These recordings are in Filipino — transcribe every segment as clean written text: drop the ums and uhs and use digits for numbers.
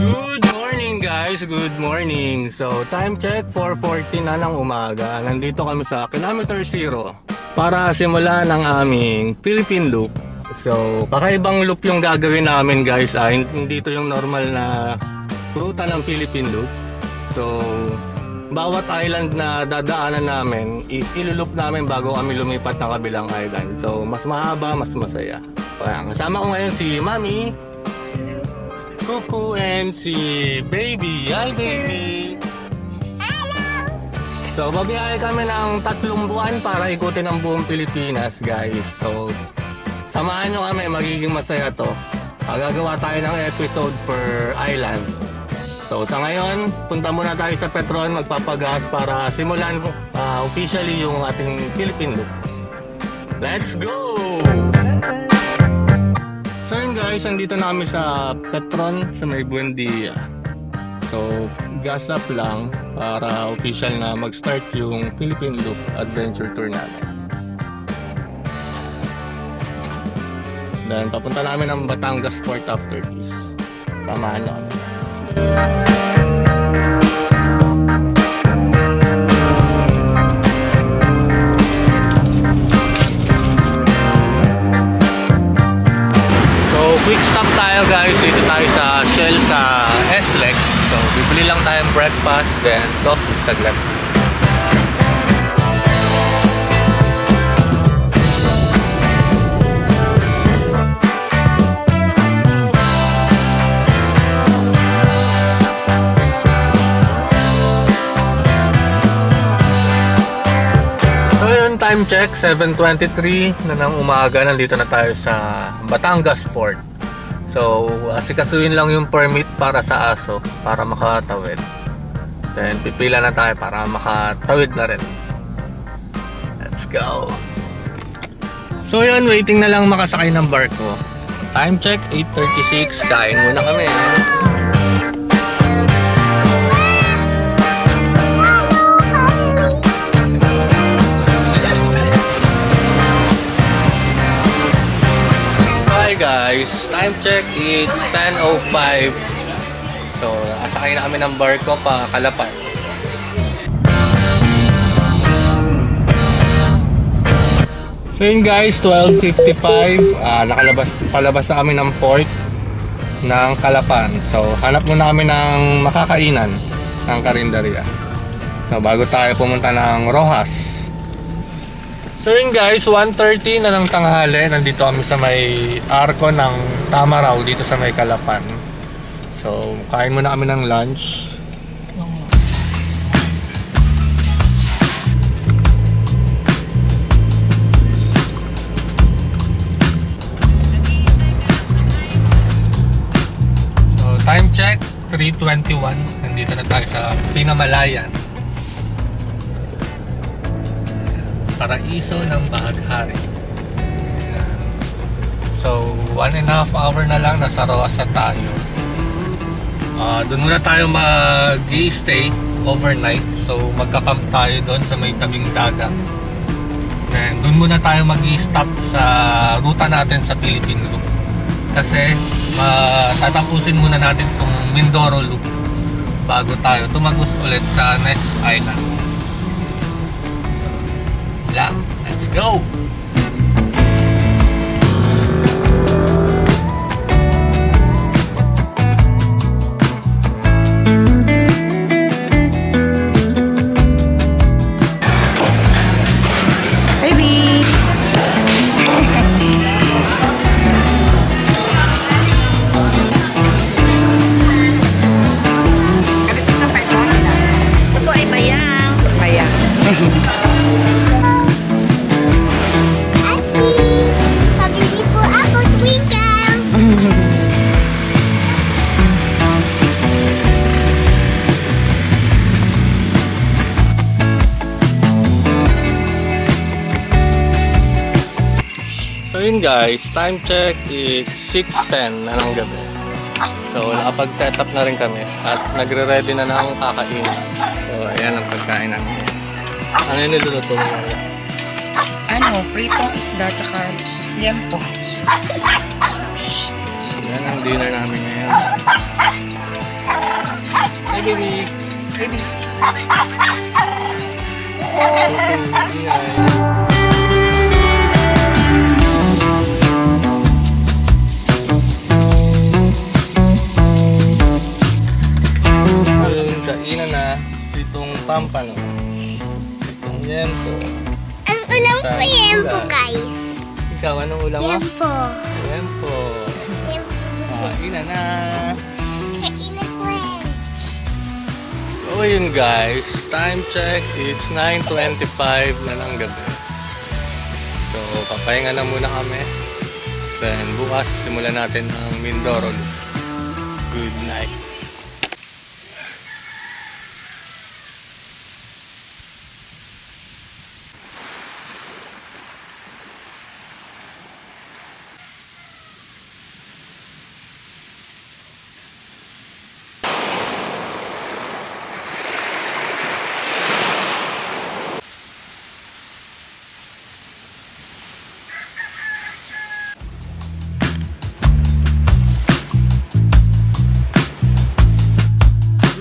Good morning guys, good morning. So time check 4:40 na ng umaga. Nandito kami sa Kilometer Zero para simulan ang aming Philippine Loop. So kakaibang loop yung gagawin namin guys. Hindi ito yung normal na ruta ng Philippine Loop. So bawat island na dadaanan namin is ilulup namin bago kami lumipat ng kabilang island. So mas mahaba, mas masaya. Kasama ko ngayon si Mami, Kuku, and si Baby. Hi Baby! Hello! So babiyahe kami ng 3 buwan para ikutin ang buong Pilipinas guys. So samahan nyo kami, magiging masaya to. Gagawa tayo ng episode per island. So sa ngayon, punta muna tayo sa Petron, magpapagas para simulan officially yung ating Philippine Loop. Let's go! So yun guys, andito na kami sa Petron sa may Buendia. So gas up lang para official na mag-start yung Philippine Loop Adventure Tour namin. Then papunta namin ng Batangas Port after this. Samahan nyo kami. Quick stop tayo guys, dito tayo sa Shell sa SLEX. So bibili lang tayong breakfast, then coffee saglit. So yun, time check 7:23 na ng umaga. Nandito na tayo sa Batangas Port. So, asikasuhin lang yung permit para sa aso para makatawid. Then, pipila na tayo para makatawid na rin. Let's go! So, yun, waiting na lang makasakay ng barko. Time check, 8:36. Kain muna kami. Guys, time check, it's 10:05. So, asakay na kami ng barko pa Calapan. So yun guys, 12:55. Palabas na kami ng port ng Calapan. So, hanap muna kami ng makakainan ng karinderya. So, bago tayo pumunta ng Rojas. So yun guys, 1:30 na ng tanghali. Nandito kami sa may arko ng Tamaraw dito sa may Calapan. So kain muna kami ng lunch. So time check, 3:21. Nandito na tayo sa Pinamalayan, paraiso ng Bahaghari. So 1.5 hour na lang, nasa Rojas na tayo. Doon muna tayo mag-i-stay overnight. So magka-camp tayo doon sa may tabing dagat. And doon muna tayo mag-i-stop sa ruta natin sa Philippine Loop. Kasi tatapusin muna natin itong Mindoro Loop bago tayo tumagos ulit sa next island. Let's go! Yun guys, time check is 6:10 na ng gabi. So nakapag-set up na rin kami at nagre-ready na ng kakainin. So ayan ang pagkain namin. Ano yung niluluto mo? Pritong isda tsaka liempo. Yan ang dinner namin ngayon. baby. Baby. Okay, ingay. Kainan na itong pampano, itong yempo. Ang ulam ko yempo, guys. Ikaw, anong ulam mo? Yempo. Yempo. Kainan na. Kainan ko eh. So yun guys, time check, it's 9:25 na ng gabi. So papahinga na muna kami. Then bukas simulan natin ang Mindoro. Good night.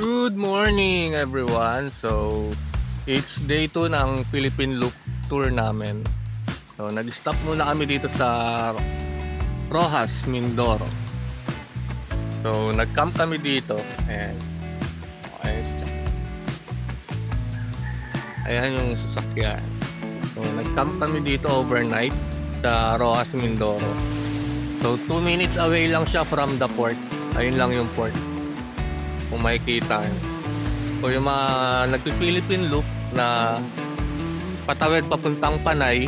Good morning everyone. So it's day 2 ng Philippine Loop tour namin. So nag-stop muna kami dito sa Roxas, Mindoro. So nag-camp kami dito and ayan yung sasakyan. So nag-camp kami dito overnight sa Roxas, Mindoro. So 2 minutes away lang siya from the port. Ayun lang yung port. Kung makikita o yung mga nagpi-Philippine Loop na patawid papuntang Panay,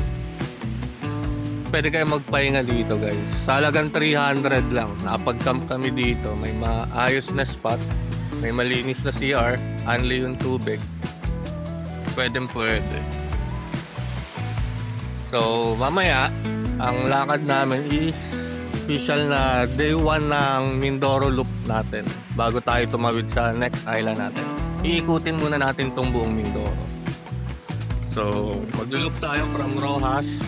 pwede kayo magpahinga dito guys. Sa halagang 300 lang, nakapag-camp kami dito. May maayos na spot, may malinis na CR, only yung tubig, pwede. So mamaya ang lakad namin is official na day 1 ng Mindoro Loop natin bago tayo tumawid sa next island natin. Iikutin muna natin tong buong Mindoro. So mag-loop tayo from Roxas,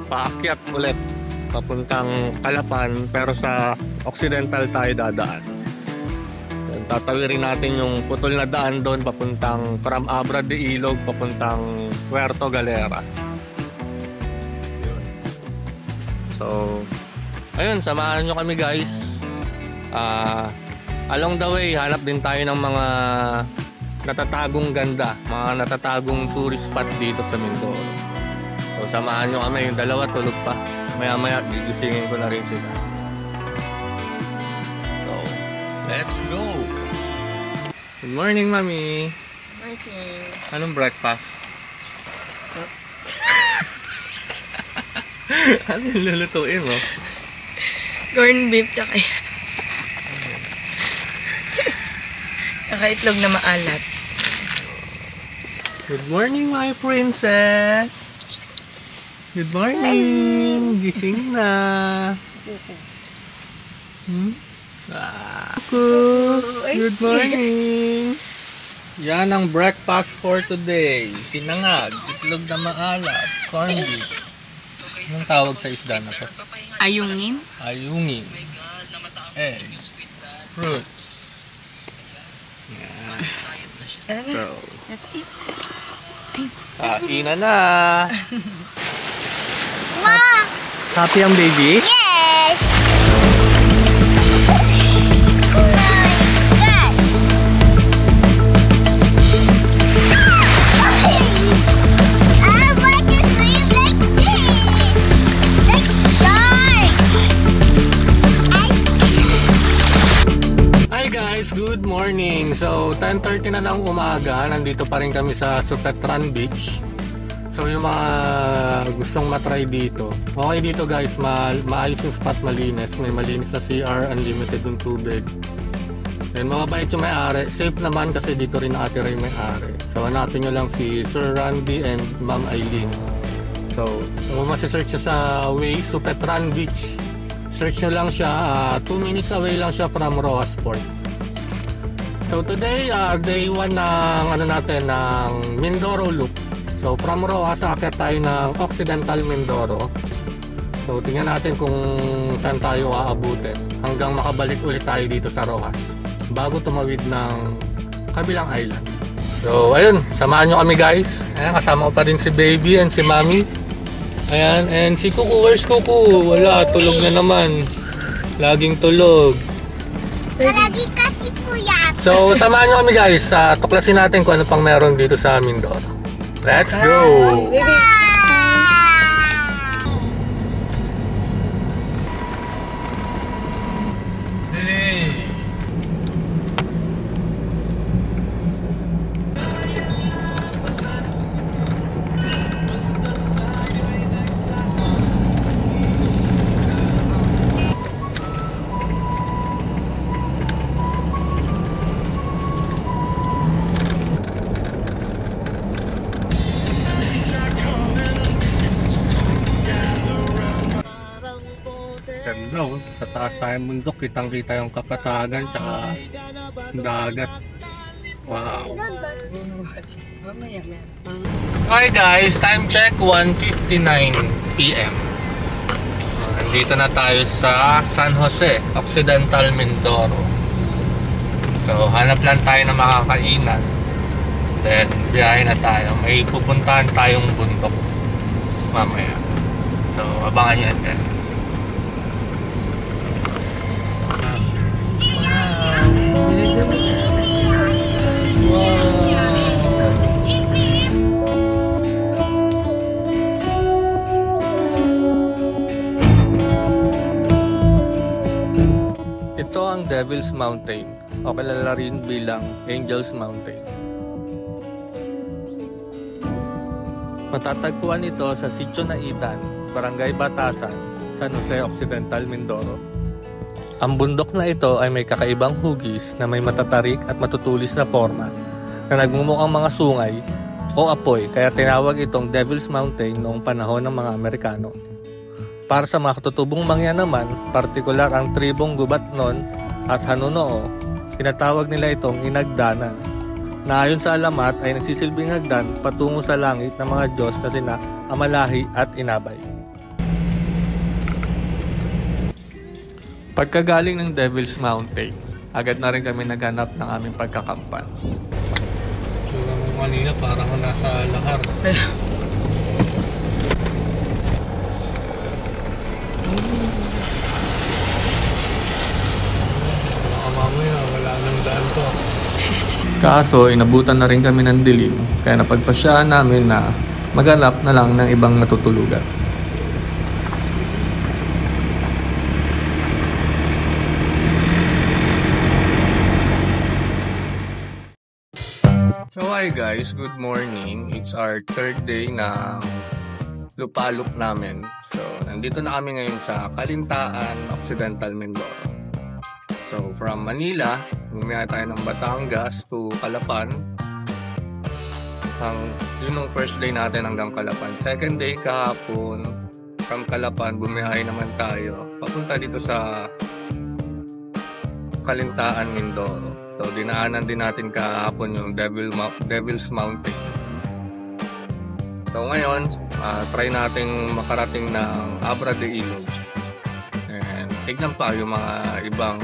paakyat ulit papuntang Calapan, pero sa Occidental tayo dadaan. Then, tatawirin natin yung putol na daan doon papuntang from Abra de Ilog papuntang Puerto Galera. So, ayun, samahan nyo kami guys. Along the way, hanap din tayo ng mga natatagong ganda, mga natatagong tourist spot dito sa Mindoro. So, samahan nyo kami. Yung dalawa tulog pa. Maya-maya, gigisingin ko na rin sila. So, let's go! Good morning, Mami! Okay. Anong breakfast? Ano yung lulutuin mo? Corn beef tsaka tsaka itlog na maalat. Good morning, my princess! Good morning! Gising na! Good morning! Yan ang breakfast for today. Sinangag, itlog na maalat, corn beef. Anong tawag sa isda na to? Ayungin? Ayungin. Eggs. Fruits. Yan. So, Let's eat. kainan na! Happy ang baby? Yes! Good morning! So 10:30 na ng umaga, nandito pa rin kami sa Supetran Beach. So yung mga gustong matry dito, okay dito guys, maayos yung spot, malinis, may malinis na CR, unlimited yung tubig, and mababait yung may-ari. Safe naman kasi dito rin nakatira yung may-ari. So hanapin nyo lang si Sir Randy and Ma'am Eileen. So kung masisearch siya sa Waze, Supetran Beach, search nyo lang siya. 2 minutes away lang siya from Roxas Port. So today, day 1 ng ng Mindoro Loop. So from Roxas, aakyat tayo ng Occidental Mindoro. So tingnan natin kung saan tayo aabutin hanggang makabalik ulit tayo dito sa Roxas. bago tumawid ng kabilang island. So ayun, samahan nyo kami guys. Ayan, kasama ko pa rin si baby and si mommy. Ayan, and si Kuku, where's Kuku? Wala, tulog na naman. Laging tulog. Lagi kasi po yan. So samahan nyo kami guys. Tuklasin natin kung ano pang meron dito sa Mindoro. Let's go! Ganda, sa taas tayong bundok, kitang-kita yung kapatagan tsaka dagat. Wow. Hi guys, time check 1:59 PM. Nandito na tayo sa San Jose, Occidental Mindoro. So hanap lang tayo na makakainan. Then biyahe na tayo. May pupuntahan tayong bundok mamaya. So abangan nyo yan guys. Ito ang Devil's Mountain o kilala rin bilang Angel's Mountain. Matatagpuan ito sa Sitio Naitan, Barangay Batasan, San Jose Occidental, Mindoro. Ang bundok na ito ay may kakaibang hugis na may matatarik at matutulis na forma na nagmumukhang mga sungay o apoy, kaya tinawag itong Devil's Mountain noong panahon ng mga Amerikano. Para sa mga katutubong mangyan naman, partikular ang tribong Gubatnon at Hanunoo, tinatawag nila itong Inagdanan, na ayon sa alamat ay nagsisilbing hagdan patungo sa langit ng mga Diyos na sina Amalahi at Inabay. Pagkagaling ng Devil's Mountain, agad na rin kami naghanap ng aming pagkakampan. Tsura mo kanina parang nasa lahar. Mamaya wala nang daan to. Kaso inabutan na rin kami ng dilim, kaya napagpasyahan namin na maghanap na lang ng ibang matutulugan. So hi guys, good morning. It's our third day na lupalop namin. So nandito na kami ngayon sa Kalintaan, Occidental Mindoro. So from Manila, bumiyay tayo ng Batangas to Calapan. Yun yung first day natin hanggang Calapan. Second day kahapon, from Calapan, bumiyay naman tayo papunta dito sa Kalintaan, Mindoro. So dinaanan din natin kahapon yung Devil's Mountain. So ngayon, try nating makarating ng Abra de Ilog. And tignan pa yung mga ibang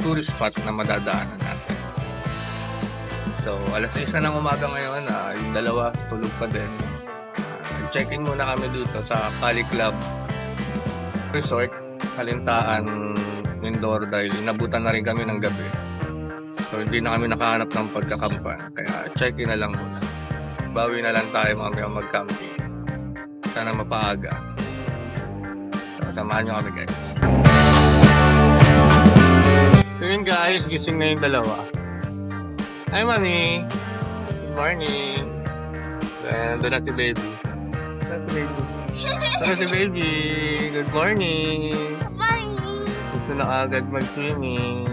tourist spot na madadaanan natin. So alas 6 na ng umaga ngayon, yung dalawa tulog pa din. Check-in muna kami dito sa Cali Club Resort, Kalintaan, Mindoro dahil inabutan na rin kami ng gabi. So hindi na kami nakahanap ng pagkakampan, kaya check-in na lang muna. Bawi na lang tayo mamaya mag-camping. Sana mapaaga. So samahan nyo kami guys. So yun guys, gising na yung dalawa. Hi mami! Good morning! Then doon na si baby. Doon na si baby! Good morning! Good morning. Gusto na agad mag-swimming.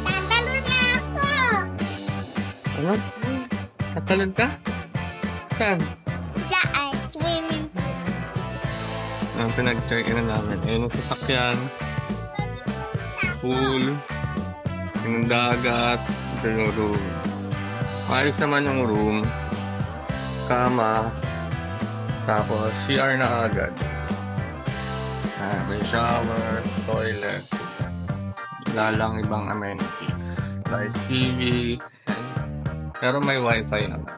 Tatalon na ako. Ano? Tatalon ka? Saan? Diyan, swimming. Pinag-check-in na namin. Ayun yung sasakyan. Pool. Yung dagat. Ito yung room. Ayos naman yung room. Kama. Tapos CR na agad. May shower, toilet. Wala lang ibang amenities. Like TV. Pero may wifi naman.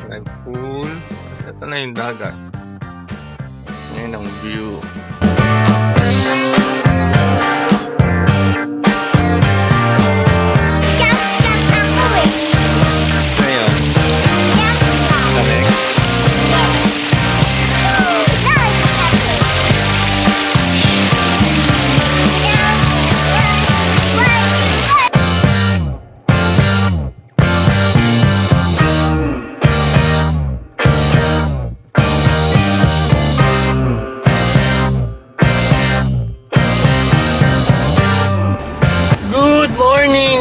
May pool. Tapos ito na yung dagat. Ngayon ang view.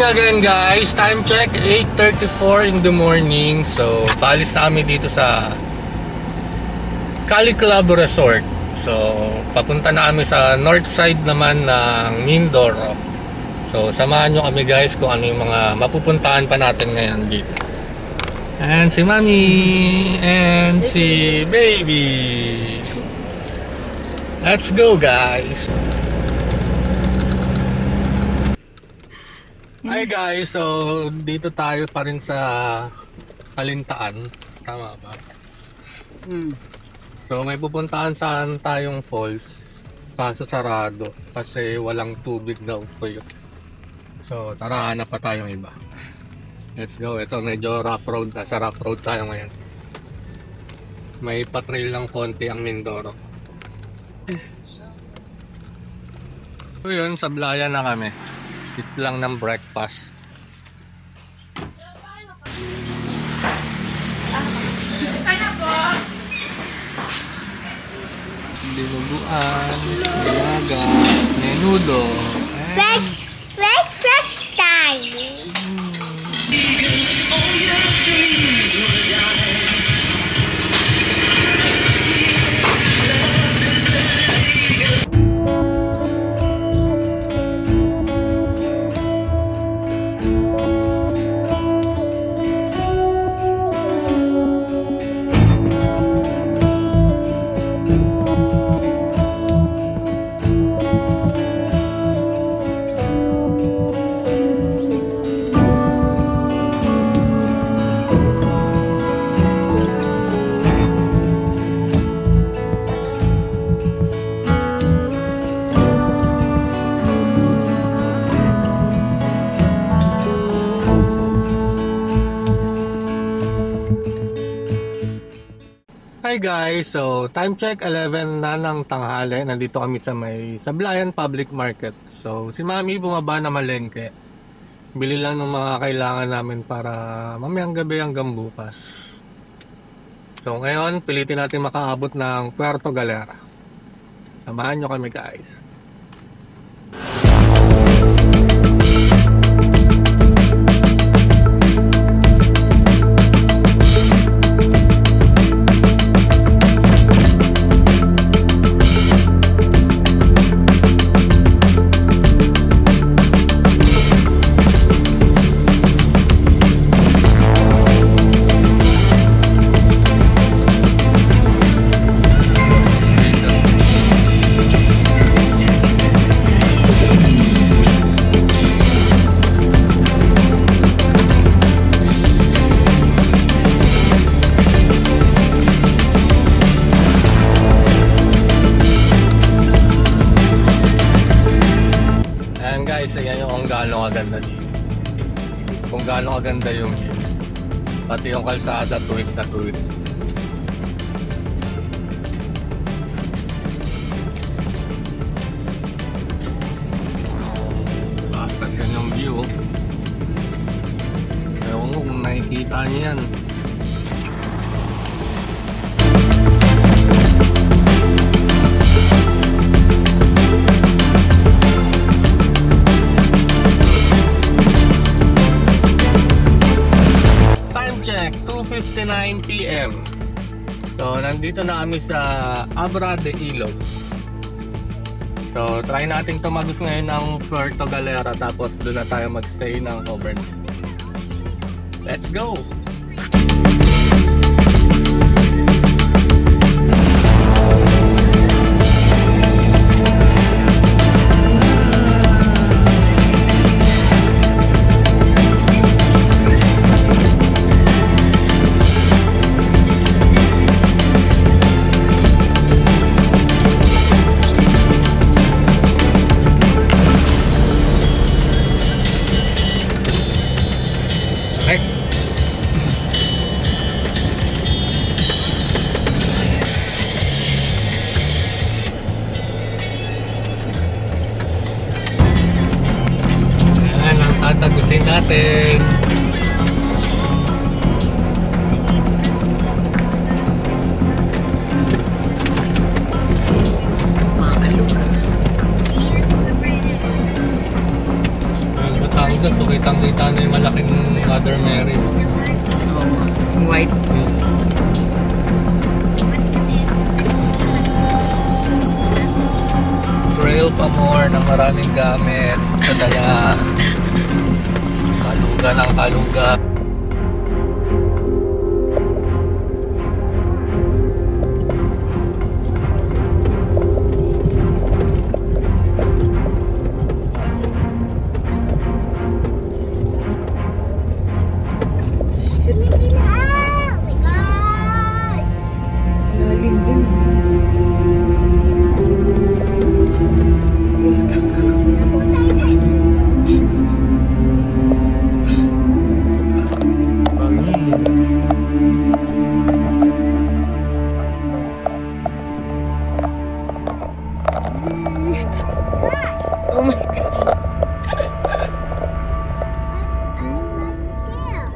Again guys, time check 8:34 in the morning. So, paalis na kami dito sa Cali Club Resort. So, papunta na kami sa north side naman ng Mindoro. So, samahan nyo kami guys kung ano yung mga mapupuntahan pa natin ngayon dito. And si Mami and si Baby. Let's go guys. Hi guys, so dito tayo pa rin sa Kalintaan, tama ba? So may pupuntahan saan tayong falls, kaso sarado kasi walang tubig daw po yun. So tara, hanap pa tayong iba. Let's go, ito medyo rough road, nasa rough road tayo ngayon. May patrail lang konti ang Mindoro. So yun, Sablayan na kami. Eat lang ng breakfast. Dinuguan, nilaga, menudo. Breakfast time. Hi guys, so time check 11 na ng tanghali. Nandito kami sa may Sablayan Public Market. So si Mami bumaba na malengke. Bili lang ng mga kailangan namin para mamayang gabi hanggang bukas. So ngayon, pilitin natin makaabot ng Puerto Galera. Samahan nyo kami guys. Kaganda dito. Kung gaano kaganda yung view. Pati yung kalsada, tuwid na tuwid. Tapos yan yung view. Ewan ko kung nakikita niyo yan. Check, 2:59 PM. So, nandito na kami sa Abra de Ilog. So, try natin tumagos ngayon ng Puerto Galera, tapos doon na tayo magstay ng overnight. Let's go! Asin natin. Batangas, so kitang-kita na yung malaking Mother Mary. White. Trail pa more ng maraming gamit. Kadala. Kaluga ng kaluga. Oh my gosh! Lalim din. Napo tayo sa Oh my gosh. I'm not scared.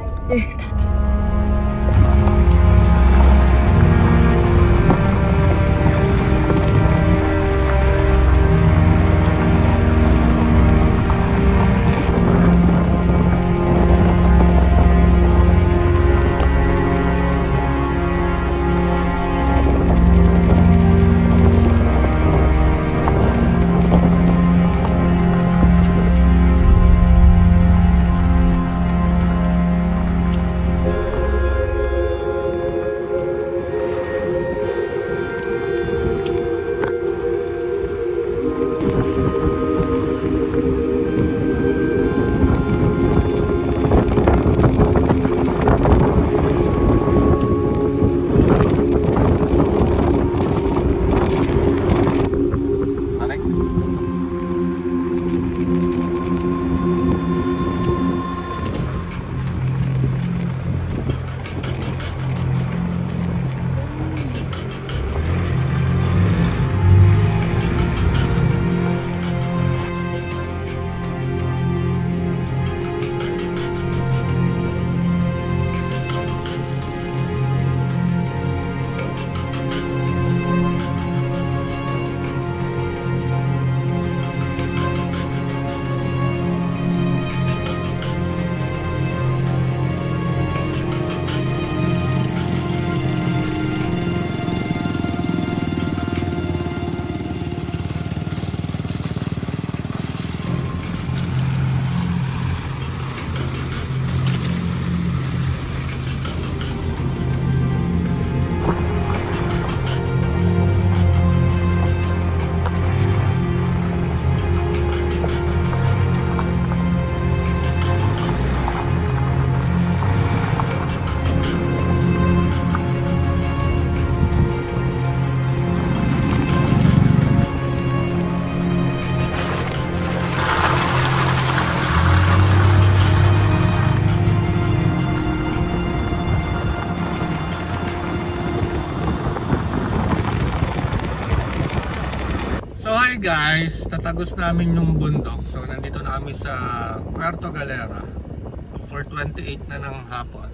Hi guys, tatagos namin yung bundok. So nandito na kami sa Puerto Galera. 4:28 na ng hapon.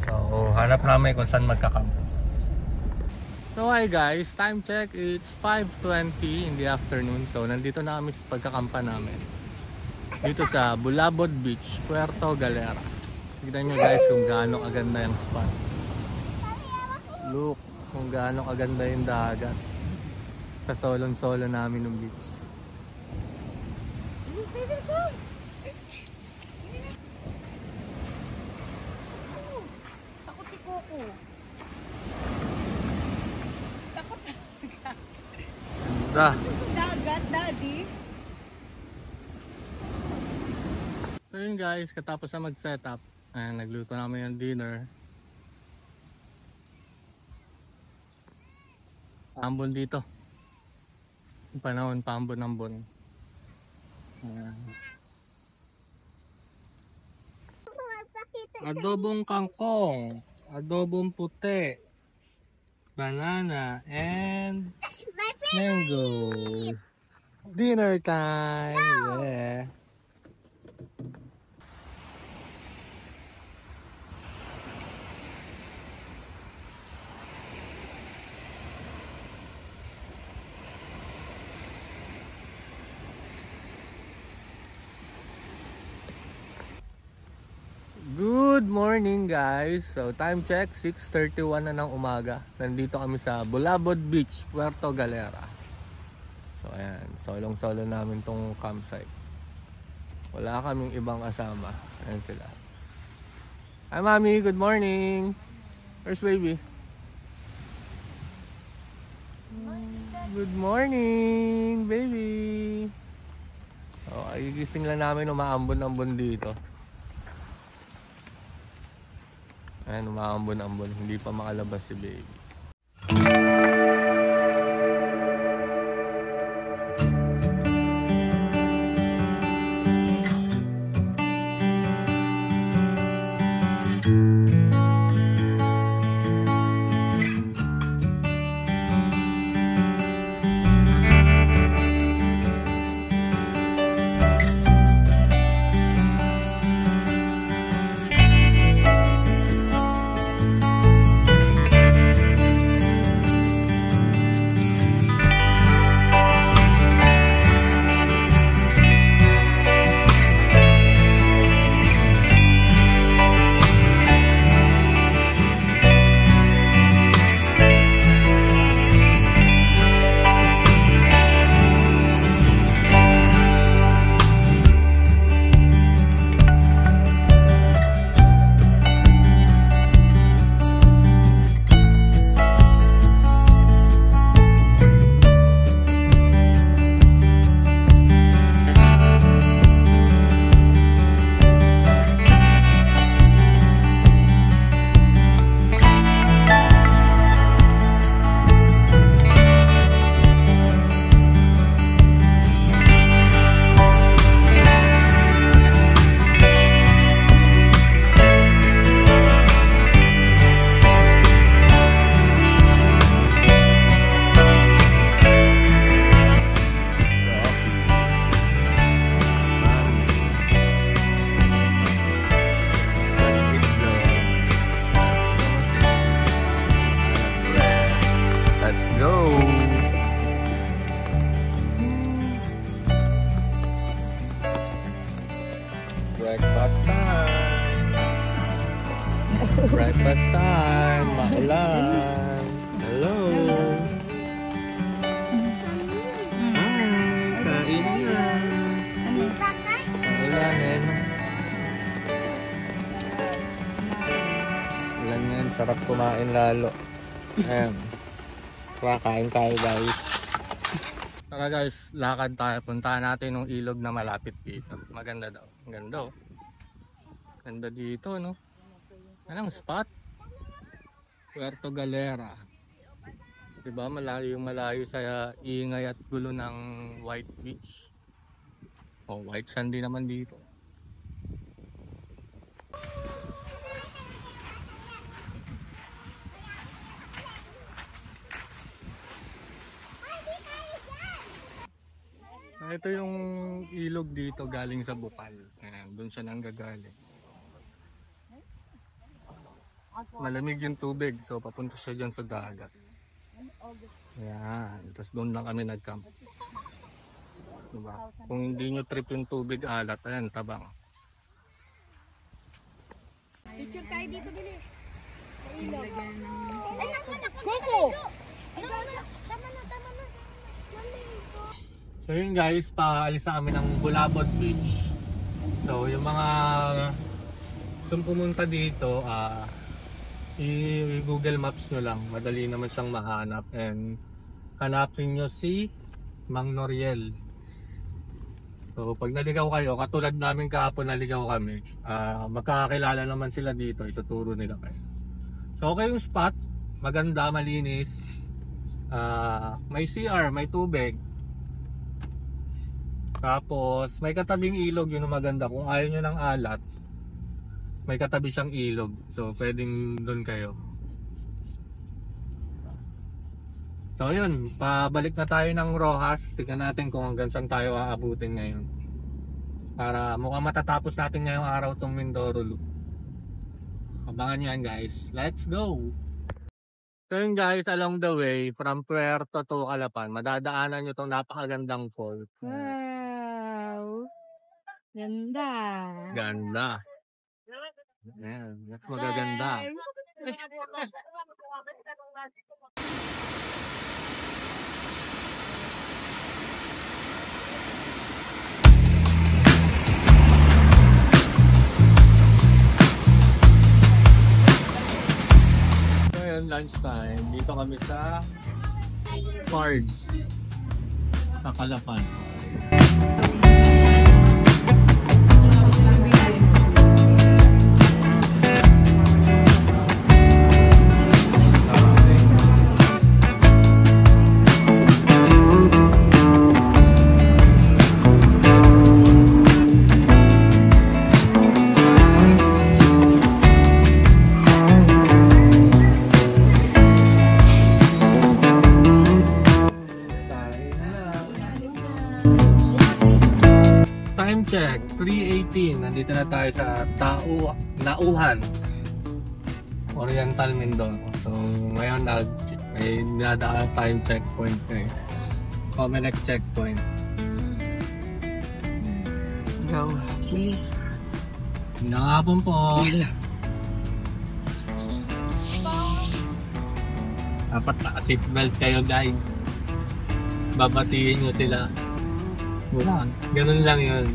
So hanap namin kung saan magkakamp. So hi guys, time check, it's 5:20 in the afternoon. So nandito na kami sa pagkakampa namin. Dito sa Bulabod Beach, Puerto Galera. Tignan nyo guys kung gaano kaganda yung spot. Look kung gaano kaganda yung dagat. Kasolon-solo namin ng beach. Takot si Coco. Takot Ganda. dagat, daddy. So yun guys, katapos na mag-setup, nagluto namin yung dinner. Ambon dito. Yung panahon, paambon-ambon. Adobong kangkong, adobong puti, banana, and My Mango. Dinner time. Yeah. Good morning guys. So time check 6:31 na ng umaga. Nandito kami sa Bulabod Beach, Puerto Galera. So ayan, solong-solo namin tong campsite. Wala kaming ibang kasama. Ayan sila. Hi Mami, good morning. Where's baby? Good morning, baby. Oh, gigising lang namin, umaambon-ambon dito. Ayan, umaambon-ambon. Hindi pa makalabas si baby. Breakfast time. Breakfast time. Maulan. Hello. Kain na. Maulan yan. Ulan yan. Sarap kumain lalo. Ayan. Kain tayo guys. Tara guys, lakad tayo. Puntahan natin yung ilog na malapit dito. Maganda daw. Ganda oh. Ganda dito no. Anong spot? Puerto Galera. Diba malayo sa ingay at gulo ng White Beach. Oh, white sand din naman dito. Ito yung ilog dito galing sa Bukal. Ayan, doon siya nanggagaling. Malamig yung tubig, so papunta siya dyan sa dagat. Ayan, tapos doon lang kami nag-camp. Diba? Kung hindi nyo trip yung tubig alat, ayan, tabang. Picture tayo dito, bilis. Sa ilog. Coco! Tama na. So yun guys, paalis na kami ng Bulabod Beach. So yung mga gusto pumunta dito, i-Google Maps nyo lang. Madali naman siyang mahanap. And hanapin nyo si Mang Noriel. So pag naligaw kayo, katulad namin kahapon naligaw kami, magkakakilala naman sila dito, ituturo nila kayo. So okay yung spot, maganda, malinis, may CR, may tubig. Tapos may katabing ilog, yun ang maganda. Kung ayaw nyo ng alat, may katabi siyang ilog. So pwedeng doon kayo. So yun, pabalik na tayo ng Rojas. Tignan natin kung hanggang saan tayo aabutin ngayon. Para mukhang matatapos natin ngayong araw tong Mindoro Loop. Abangan nyo yan guys. Let's go! So yun guys, along the way, from Puerto to Calapan, madadaanan nyo tong napakagandang falls. Wow! Ganda! Ganda. Ayan, mas magaganda. So yun, lunchtime. Dito kami sa Fard sa Calapan. Time check, 3:18. Nandito na tayo sa Nauhan, Oriental Mindoro. So ngayon may dinadaan time checkpoint na eh. Comelec checkpoint. Go, please. Nakapon po. Dapat naka-seatbelt kayo guys. Babatiin nyo sila. Wala. Ganun lang yun.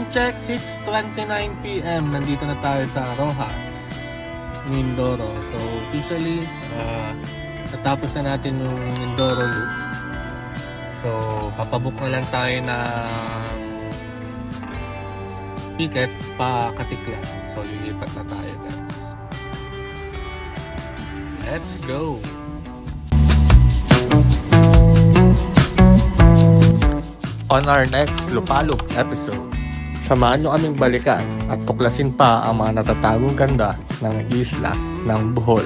Check, 6:29 PM. Nandito na tayo sa Rojas, Mindoro. So officially natapos na natin yung Mindoro Loop. So papabook na lang tayo ng ticket pa Katiklan. So lilipat na tayo guys. Let's go! On our next Lupalop episode, samahan nyo kaming balikan at tuklasin pa ang mga natatagong ganda ng isla ng Bohol.